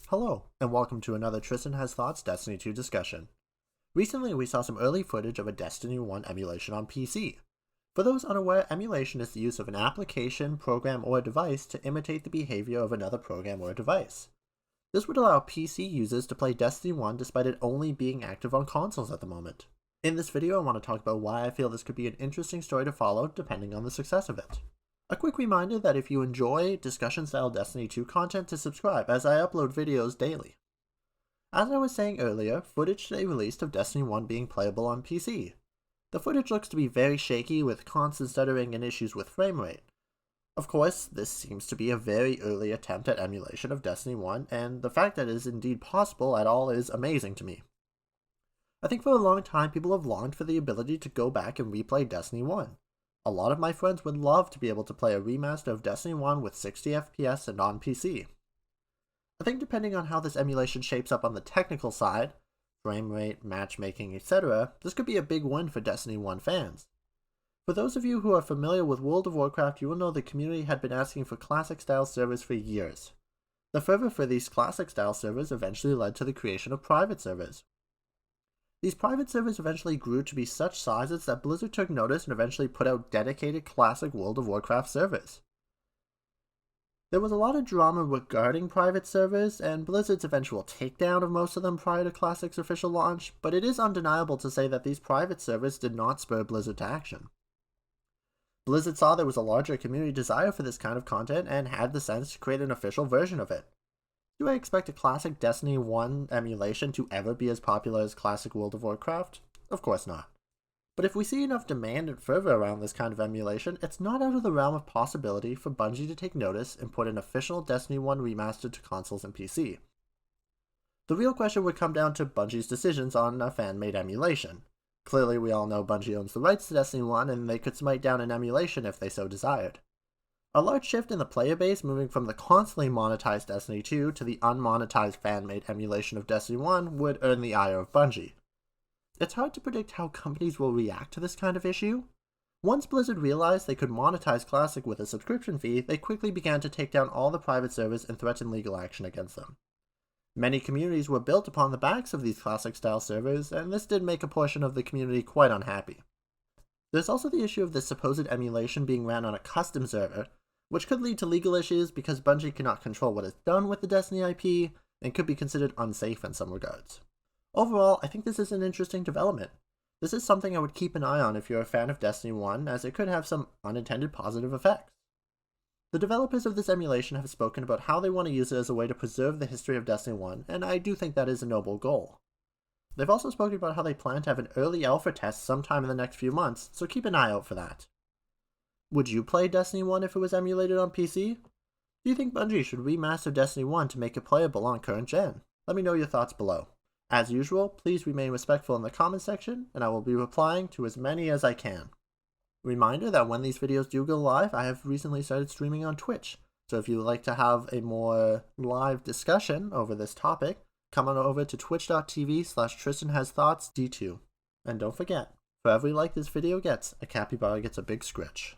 Hello, and welcome to another Tristan Has Thoughts Destiny 2 discussion. Recently, we saw some early footage of a Destiny 1 emulation on PC. For those unaware, emulation is the use of an application, program, or device to imitate the behavior of another program or device. This would allow PC users to play Destiny 1 despite it only being active on consoles at the moment. In this video, I want to talk about why I feel this could be an interesting story to follow depending on the success of it. A quick reminder that if you enjoy discussion-style Destiny 2 content, to subscribe, as I upload videos daily. As I was saying earlier, footage today released of Destiny 1 being playable on PC. The footage looks to be very shaky, with constant stuttering and issues with frame rate. Of course, this seems to be a very early attempt at emulation of Destiny 1, and the fact that it is indeed possible at all is amazing to me. I think for a long time people have longed for the ability to go back and replay Destiny 1. A lot of my friends would love to be able to play a remaster of Destiny 1 with 60 FPS and on PC. I think depending on how this emulation shapes up on the technical side, frame rate, matchmaking, etc., this could be a big win for Destiny 1 fans. For those of you who are familiar with World of Warcraft, you will know the community had been asking for classic-style servers for years. The fervor for these classic-style servers eventually led to the creation of private servers. These private servers eventually grew to be such sizes that Blizzard took notice and eventually put out dedicated classic World of Warcraft servers. There was a lot of drama regarding private servers and Blizzard's eventual takedown of most of them prior to Classic's official launch, but it is undeniable to say that these private servers did not spur Blizzard to action. Blizzard saw there was a larger community desire for this kind of content and had the sense to create an official version of it. Do I expect a classic Destiny 1 emulation to ever be as popular as classic World of Warcraft? Of course not. But if we see enough demand and fervor around this kind of emulation, it's not out of the realm of possibility for Bungie to take notice and put an official Destiny 1 remaster to consoles and PC. The real question would come down to Bungie's decisions on a fan-made emulation. Clearly we all know Bungie owns the rights to Destiny 1 and they could smite down an emulation if they so desired. A large shift in the player base, moving from the constantly monetized Destiny 2 to the unmonetized fan-made emulation of Destiny 1, would earn the ire of Bungie. It's hard to predict how companies will react to this kind of issue. Once Blizzard realized they could monetize Classic with a subscription fee, they quickly began to take down all the private servers and threaten legal action against them. Many communities were built upon the backs of these Classic-style servers, and this did make a portion of the community quite unhappy. There's also the issue of the supposed emulation being ran on a custom server, which could lead to legal issues because Bungie cannot control what is done with the Destiny IP and could be considered unsafe in some regards. Overall, I think this is an interesting development. This is something I would keep an eye on if you're a fan of Destiny 1, as it could have some unintended positive effects. The developers of this emulation have spoken about how they want to use it as a way to preserve the history of Destiny 1, and I do think that is a noble goal. They've also spoken about how they plan to have an early alpha test sometime in the next few months, so keep an eye out for that. Would you play Destiny 1 if it was emulated on PC? Do you think Bungie should remaster Destiny 1 to make it playable on current gen? Let me know your thoughts below. As usual, please remain respectful in the comment section, and I will be replying to as many as I can. Reminder that when these videos do go live, I have recently started streaming on Twitch, so if you would like to have a more live discussion over this topic, come on over to twitch.tv/TristanHasThoughtsD2. And don't forget, for every like this video gets, a capybara gets a big scritch.